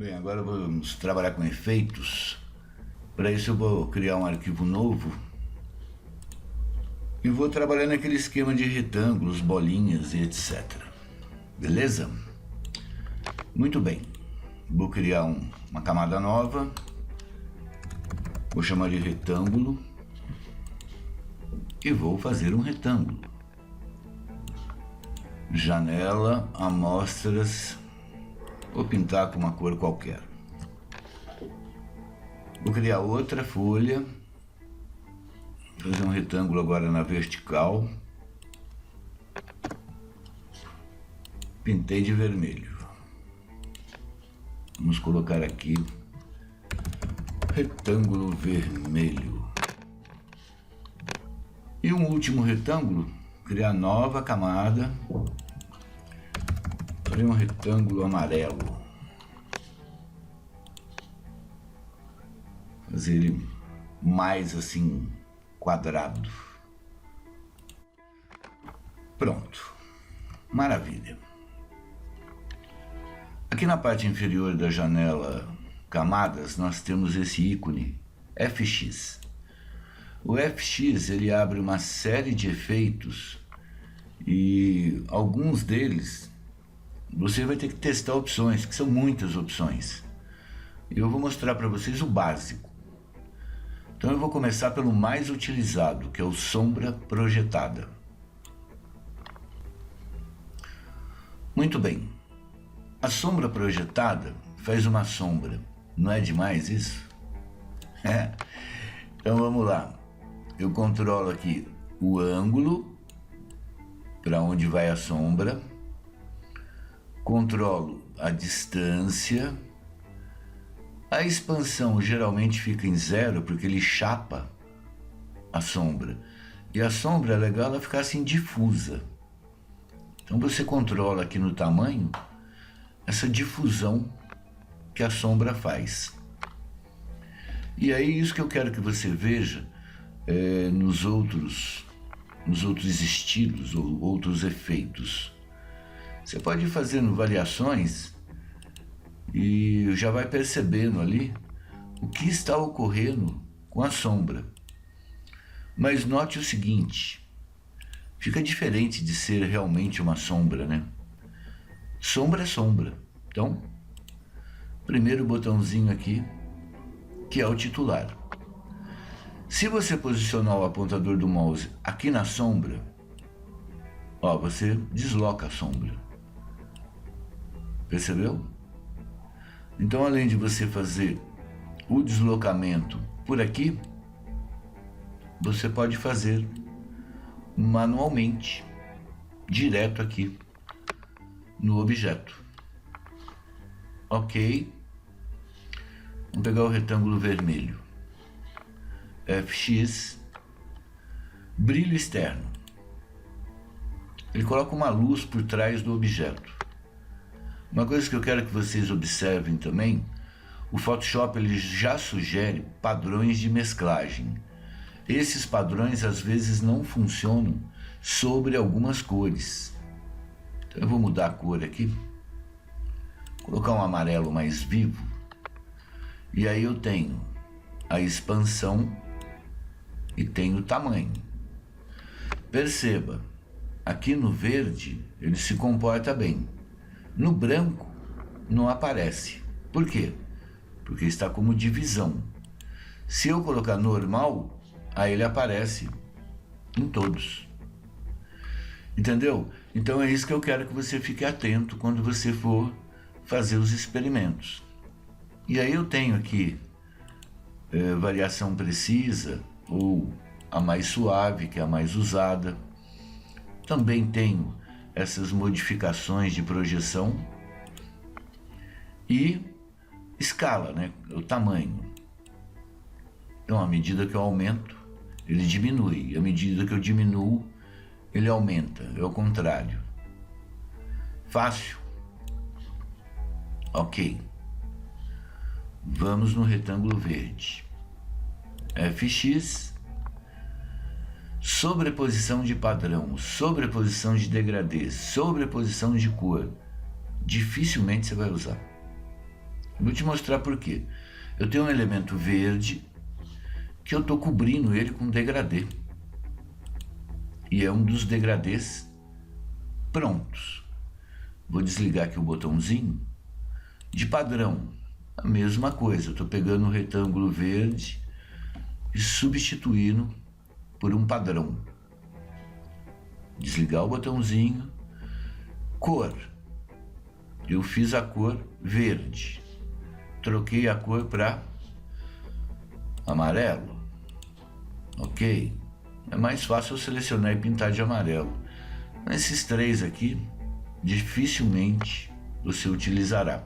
Bem, agora vamos trabalhar com efeitos. Para isso eu vou criar um arquivo novo e vou trabalhar naquele esquema de retângulos, bolinhas e etc. Beleza? Muito bem. Vou criar uma camada nova. Vou chamar de retângulo e vou fazer um retângulo. Janela, amostras. Vou pintar com uma cor qualquer. Vou criar outra folha. Fazer um retângulo agora na vertical. Pintei de vermelho. Vamos colocar aqui retângulo vermelho. E um último retângulo, criar nova camada. Farei um retângulo amarelo. Fazer ele mais assim, quadrado. Pronto. Maravilha. Aqui na parte inferior da janela camadas, nós temos esse ícone FX. O FX, ele abre uma série de efeitos e alguns deles você vai ter que testar opções, que são muitas opções. Eu vou mostrar para vocês o básico. Então eu vou começar pelo mais utilizado, que é o sombra projetada. Muito bem. A sombra projetada faz uma sombra. Não é demais isso? Então vamos lá. Eu controlo aqui o ângulo para onde vai a sombra. Controlo a distância. A expansão geralmente fica em 0 porque ele chapa a sombra. E a sombra é legal ela ficar assim difusa. Então você controla aqui no tamanho essa difusão que a sombra faz. E aí isso que eu quero que você veja nos outros estilos ou outros efeitos. Você pode ir fazendo variações e já vai percebendo ali o que está ocorrendo com a sombra. Mas note o seguinte, fica diferente de ser realmente uma sombra, né? Sombra é sombra. Então, primeiro botãozinho aqui, que é o titular. Se você posicionar o apontador do mouse aqui na sombra, ó, você desloca a sombra. Percebeu? Então, além de você fazer o deslocamento por aqui, você pode fazer manualmente, direto aqui no objeto. Ok. Vamos pegar o retângulo vermelho. FX. Brilho externo. Ele coloca uma luz por trás do objeto. Uma coisa que eu quero que vocês observem também, o Photoshop ele já sugere padrões de mesclagem. Esses padrões às vezes não funcionam sobre algumas cores. Então eu vou mudar a cor aqui, colocar um amarelo mais vivo, e aí eu tenho a expansão e tenho o tamanho. Perceba, aqui no verde ele se comporta bem. No branco não aparece. Por quê? Porque está como divisão. Se eu colocar normal, aí ele aparece em todos. Entendeu? Então é isso que eu quero que você fique atento quando você for fazer os experimentos. E aí eu tenho aqui variação precisa ou a mais suave, que é a mais usada. Também tenho essas modificações de projeção e escala, né? O tamanho. Então, à medida que eu aumento, ele diminui. À medida que eu diminuo, ele aumenta. É o contrário. Fácil? Ok. Vamos no retângulo verde. FX. Sobreposição de padrão, sobreposição de degradê, sobreposição de cor. Dificilmente você vai usar. Vou te mostrar por quê. Eu tenho um elemento verde que eu estou cobrindo ele com degradê. E é um dos degradês prontos. Vou desligar aqui o botãozinho. De padrão, a mesma coisa. Eu estou pegando um retângulo verde e substituindo por um padrão. Desligar o botãozinho. Cor. Eu fiz a cor verde. Troquei a cor para amarelo. Ok. É mais fácil eu selecionar e pintar de amarelo. Esses três aqui, dificilmente você utilizará.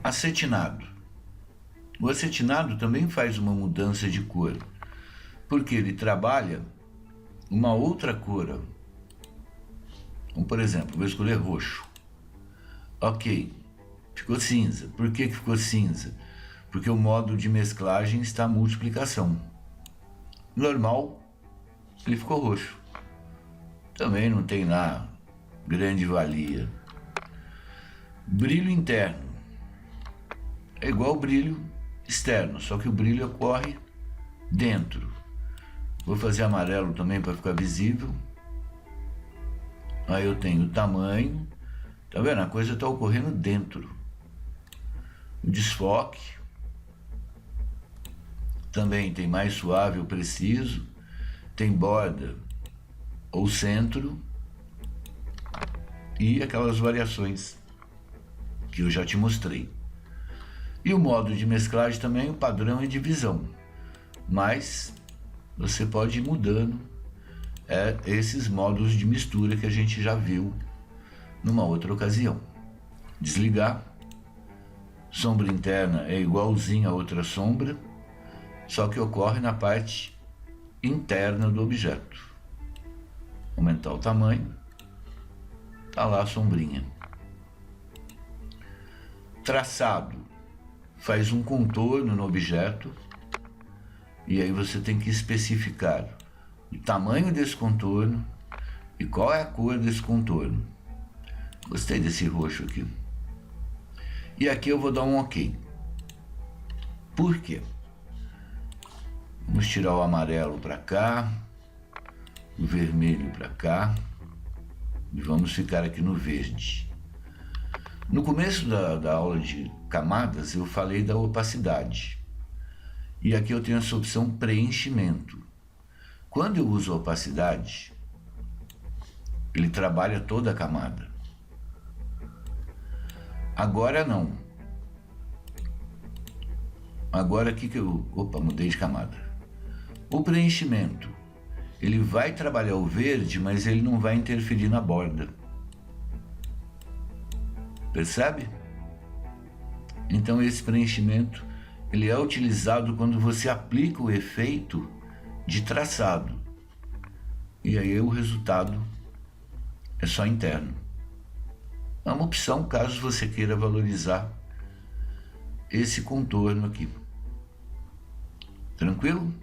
Acetinado. O acetinado também faz uma mudança de cor, porque ele trabalha uma outra cor. Então, por exemplo, vou escolher roxo. Ok, ficou cinza. Por que ficou cinza? Porque o modo de mesclagem está a multiplicação. Normal, ele ficou roxo. Também não tem lá grande valia. Brilho interno. É igual ao brilho externo, só que o brilho ocorre dentro. Vou fazer amarelo também para ficar visível. Aí eu tenho o tamanho. Tá vendo? A coisa está ocorrendo dentro. O desfoque. Também tem mais suave ou preciso. Tem borda ou centro. E aquelas variações que eu já te mostrei. E o modo de mesclagem também, o padrão é divisão. Mas você pode ir mudando esses modos de mistura que a gente já viu numa outra ocasião. Desligar. Sombra interna é igualzinha a outra sombra, só que ocorre na parte interna do objeto. Aumentar o tamanho. Tá lá a sombrinha. Traçado. Faz um contorno no objeto e aí você tem que especificar o tamanho desse contorno e qual é a cor desse contorno. Gostei desse roxo aqui. E aqui eu vou dar um ok. Por quê? Vamos tirar o amarelo para cá, o vermelho para cá e vamos ficar aqui no verde. No começo da aula de camadas eu falei da opacidade. E aqui eu tenho essa opção preenchimento. Quando eu uso a opacidade, ele trabalha toda a camada. Agora não. Agora aqui que eu... Opa, mudei de camada. O preenchimento, ele vai trabalhar o verde, mas ele não vai interferir na borda. Percebe? Então esse preenchimento, ele é utilizado quando você aplica o efeito de traçado. E aí o resultado é só interno. É uma opção caso você queira valorizar esse contorno aqui. Tranquilo?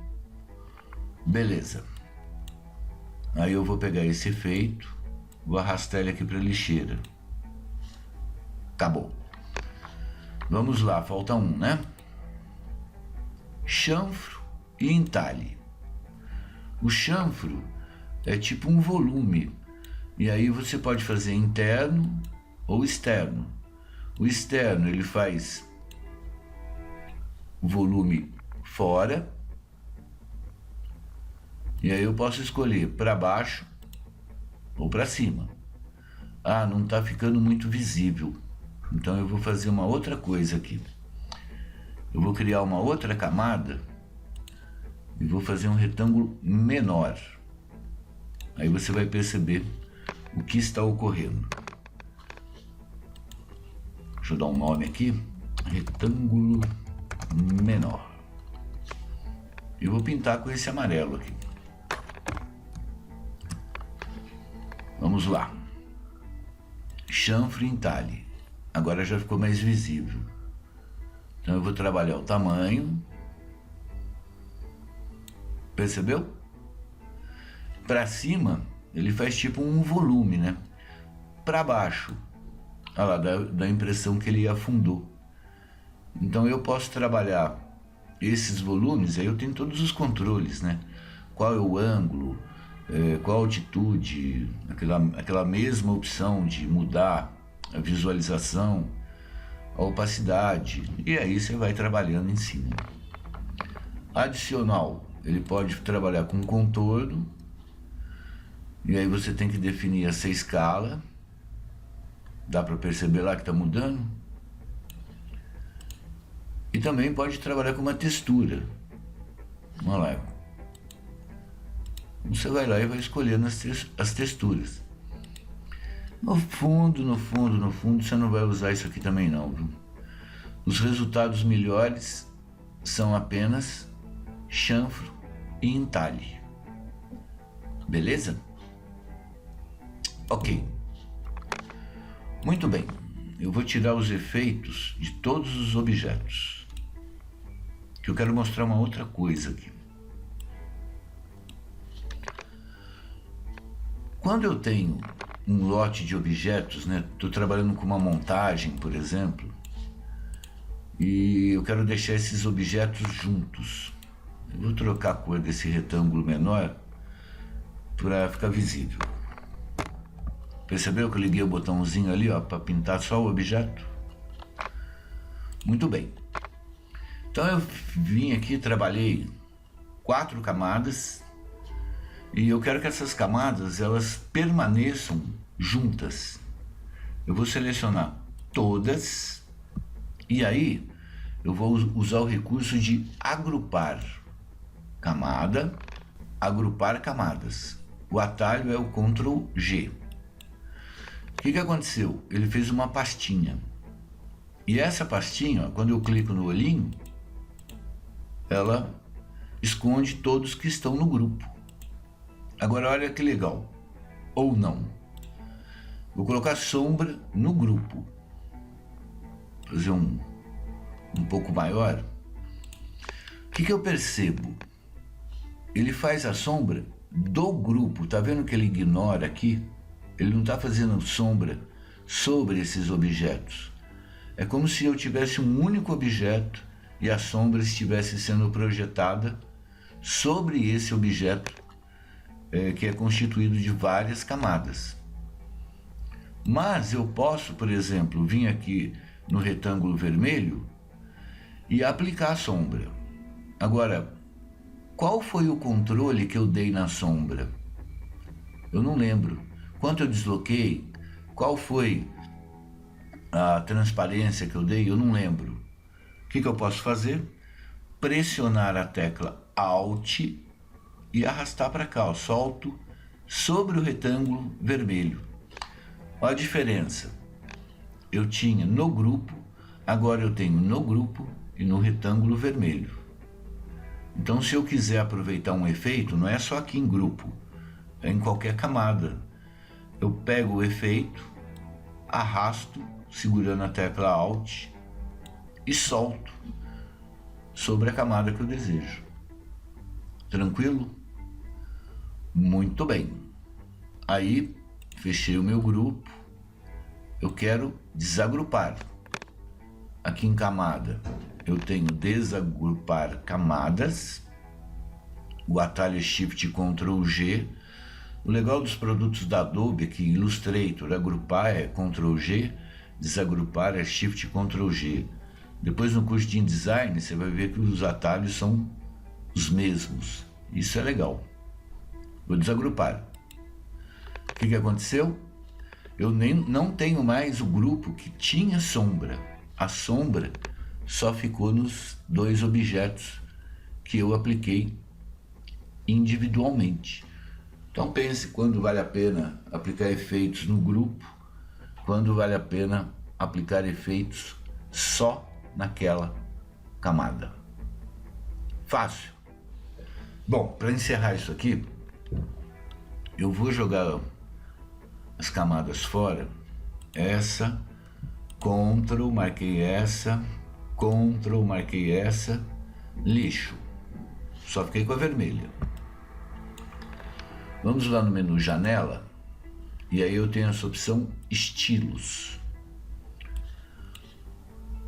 Beleza. Aí eu vou pegar esse efeito, vou arrastar ele aqui para a lixeira. Acabou. Vamos lá, falta um, né? Chanfro e entalhe. O chanfro é tipo um volume. E aí você pode fazer interno ou externo. O externo ele faz o volume fora. E aí eu posso escolher para baixo ou para cima. Ah, não está ficando muito visível. Então eu vou fazer uma outra coisa aqui. Eu vou criar uma outra camada e vou fazer um retângulo menor. Aí você vai perceber o que está ocorrendo. Deixa eu dar um nome aqui. Retângulo menor. Eu vou pintar com esse amarelo aqui. Vamos lá. Chanfro e entalhe. Agora já ficou mais visível. Então eu vou trabalhar o tamanho. Percebeu? Para cima, ele faz tipo um volume, né? Para baixo, olha lá, da impressão que ele afundou. Então eu posso trabalhar esses volumes, aí eu tenho todos os controles, né? Qual é o ângulo, qual a altitude, aquela mesma opção de mudar a visualização, a opacidade, e aí você vai trabalhando em cima. Adicional, ele pode trabalhar com contorno, e aí você tem que definir essa escala. Dá para perceber lá que está mudando? E também pode trabalhar com uma textura. Vamos lá. Você vai lá e vai escolhendo as texturas. No fundo, você não vai usar isso aqui também não, viu? Os resultados melhores são apenas chanfro e entalhe. Beleza? Ok. Muito bem. Eu vou tirar os efeitos de todos os objetos. Que eu quero mostrar uma outra coisa aqui. Quando eu tenho um lote de objetos, né? Estou trabalhando com uma montagem, por exemplo, e eu quero deixar esses objetos juntos. Eu vou trocar a cor desse retângulo menor para ficar visível. Percebeu que eu liguei o botãozinho ali, ó, para pintar só o objeto? Muito bem. Então eu vim aqui, trabalhei 4 camadas e eu quero que essas camadas elas permaneçam juntas. Eu vou selecionar todas e aí eu vou usar o recurso de agrupar camada, agrupar camadas. O atalho é o Ctrl G. O que aconteceu? Ele fez uma pastinha. E essa pastinha, ó, quando eu clico no olhinho, ela esconde todos que estão no grupo. Agora olha que legal. Ou não. Vou colocar sombra no grupo. Fazer um pouco maior. O que eu percebo? Ele faz a sombra do grupo. Tá vendo que ele ignora aqui? Ele não está fazendo sombra sobre esses objetos. É como se eu tivesse um único objeto e a sombra estivesse sendo projetada sobre esse objeto que é constituído de várias camadas. Mas eu posso, por exemplo, vir aqui no retângulo vermelho e aplicar a sombra. Agora, qual foi o controle que eu dei na sombra? Eu não lembro. Quanto eu desloquei? Qual foi a transparência que eu dei? Eu não lembro. O que eu posso fazer? Pressionar a tecla Alt e arrastar para cá. Solto sobre o retângulo vermelho. Olha a diferença. Eu tinha no grupo, agora eu tenho no grupo e no retângulo vermelho. Então, se eu quiser aproveitar um efeito, não é só aqui em grupo, é em qualquer camada. Eu pego o efeito, arrasto, segurando a tecla Alt e solto sobre a camada que eu desejo. Tranquilo? Muito bem. Aí, fechei o meu grupo. Eu quero desagrupar. Aqui em camada, eu tenho desagrupar camadas. O atalho é Shift Ctrl G. O legal dos produtos da Adobe é que Illustrator, agrupar é Ctrl G, desagrupar é Shift Ctrl G. Depois no curso de InDesign você vai ver que os atalhos são os mesmos. Isso é legal. Vou desagrupar. O que aconteceu? Eu não tenho mais o grupo que tinha sombra. A sombra só ficou nos 2 objetos que eu apliquei individualmente. Então pense quando vale a pena aplicar efeitos no grupo, quando vale a pena aplicar efeitos só naquela camada. Fácil. Bom, para encerrar isso aqui, eu vou jogar as camadas fora. Essa, Ctrl, marquei essa, Ctrl, marquei essa, lixo. Só fiquei com a vermelha. Vamos lá no menu Janela, e aí eu tenho essa opção Estilos.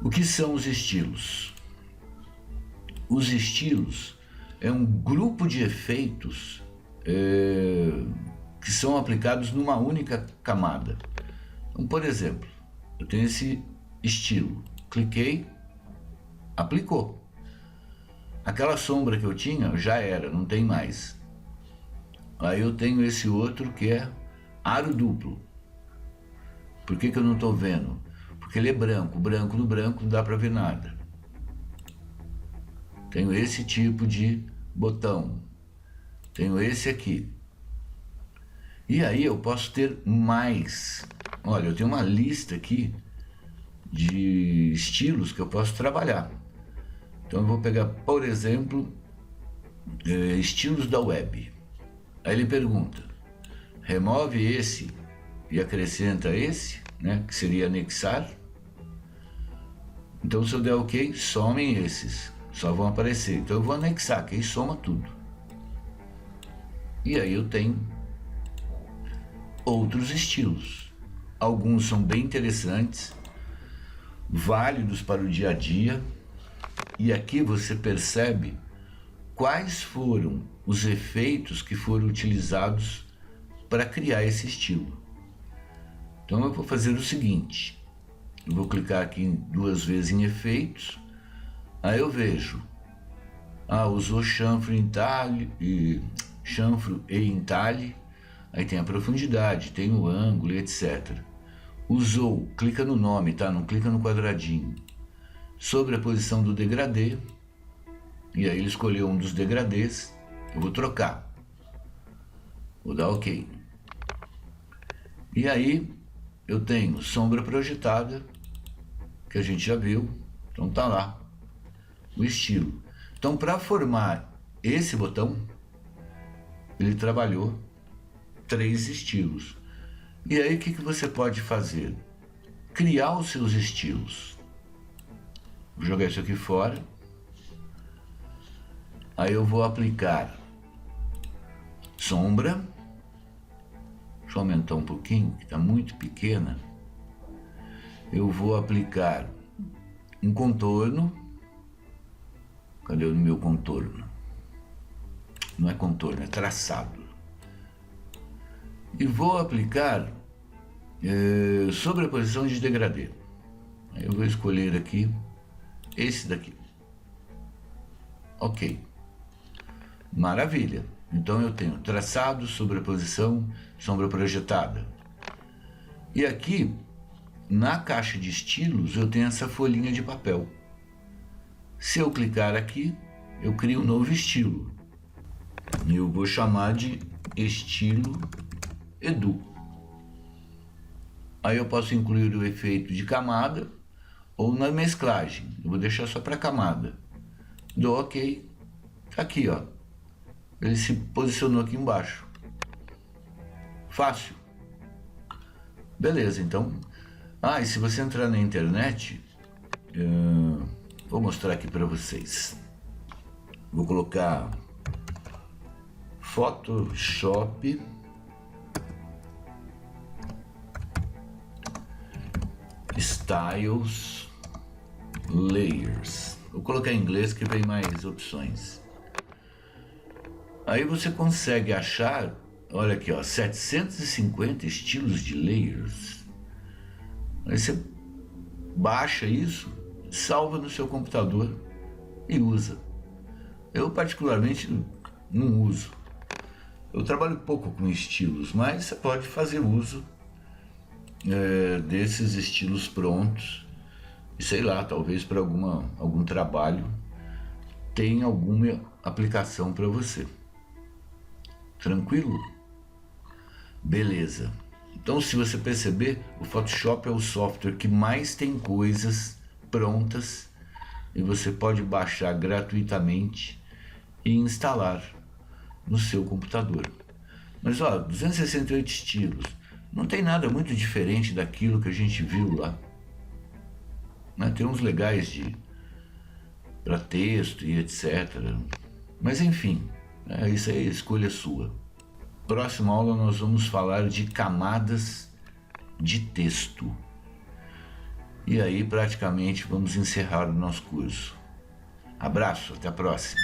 O que são os estilos? Os estilos é um grupo de efeitos que são aplicados numa única camada. Então, por exemplo, eu tenho esse estilo, cliquei, aplicou. Aquela sombra que eu tinha já era, não tem mais. Aí eu tenho esse outro que é aro duplo. Por que eu não estou vendo? Porque ele é branco, branco no branco não dá para ver nada. Tenho esse tipo de botão. Tenho esse aqui. E aí eu posso ter mais. Olha, eu tenho uma lista aqui de estilos que eu posso trabalhar. Então eu vou pegar, por exemplo, estilos da web. Aí ele pergunta, remove esse e acrescenta esse, né, que seria anexar. Então se eu der OK, somem esses, só vão aparecer. Então eu vou anexar, que aí soma tudo. E aí eu tenho outros estilos. Alguns são bem interessantes, válidos para o dia a dia. E aqui você percebe quais foram os efeitos que foram utilizados para criar esse estilo. Então eu vou fazer o seguinte, eu vou clicar aqui duas vezes em efeitos, aí eu vejo, usou chanfro e entalhe, aí tem a profundidade, tem o ângulo, etc. Usou, clica no nome, tá? Não clica no quadradinho. Sobre a posição do degradê, e aí ele escolheu um dos degradês, eu vou trocar, vou dar OK. E aí eu tenho sombra projetada, que a gente já viu, então tá lá o estilo. Então para formar esse botão, ele trabalhou 3 estilos. E aí o que você pode fazer? Criar os seus estilos. Vou jogar isso aqui fora. Aí eu vou aplicar sombra. Deixa eu aumentar um pouquinho, que está muito pequena. Eu vou aplicar um contorno. Cadê o meu contorno? Não é contorno, é traçado. E vou aplicar sobreposição de degradê. Aí eu vou escolher aqui esse daqui. OK. Maravilha. Então eu tenho traçado, sobreposição, sombra projetada. E aqui, na caixa de estilos, eu tenho essa folhinha de papel. Se eu clicar aqui, eu crio um novo estilo. E eu vou chamar de estilo Edu. Aí eu posso incluir o efeito de camada ou na mesclagem. Eu vou deixar só para camada. Dou OK. Aqui, ó. Ele se posicionou aqui embaixo. Fácil. Beleza, então. E se você entrar na internet, vou mostrar aqui para vocês. Vou colocar Photoshop Styles Layers. Vou colocar em inglês que vem mais opções. Aí você consegue achar, olha aqui, ó, 750 estilos de layers. Aí você baixa isso, salva no seu computador e usa. Eu particularmente não uso. Eu trabalho pouco com estilos, mas você pode fazer uso desses estilos prontos. E sei lá, talvez para algum trabalho tenha alguma aplicação para você. Tranquilo? Beleza. Então, se você perceber, o Photoshop é o software que mais tem coisas prontas e você pode baixar gratuitamente e instalar no seu computador. Mas ó, 268 estilos, não tem nada muito diferente daquilo que a gente viu lá. Né? Tem uns legais para texto e etc. Mas enfim, isso aí é escolha sua. Próxima aula nós vamos falar de camadas de texto. E aí praticamente vamos encerrar o nosso curso. Abraço, até a próxima.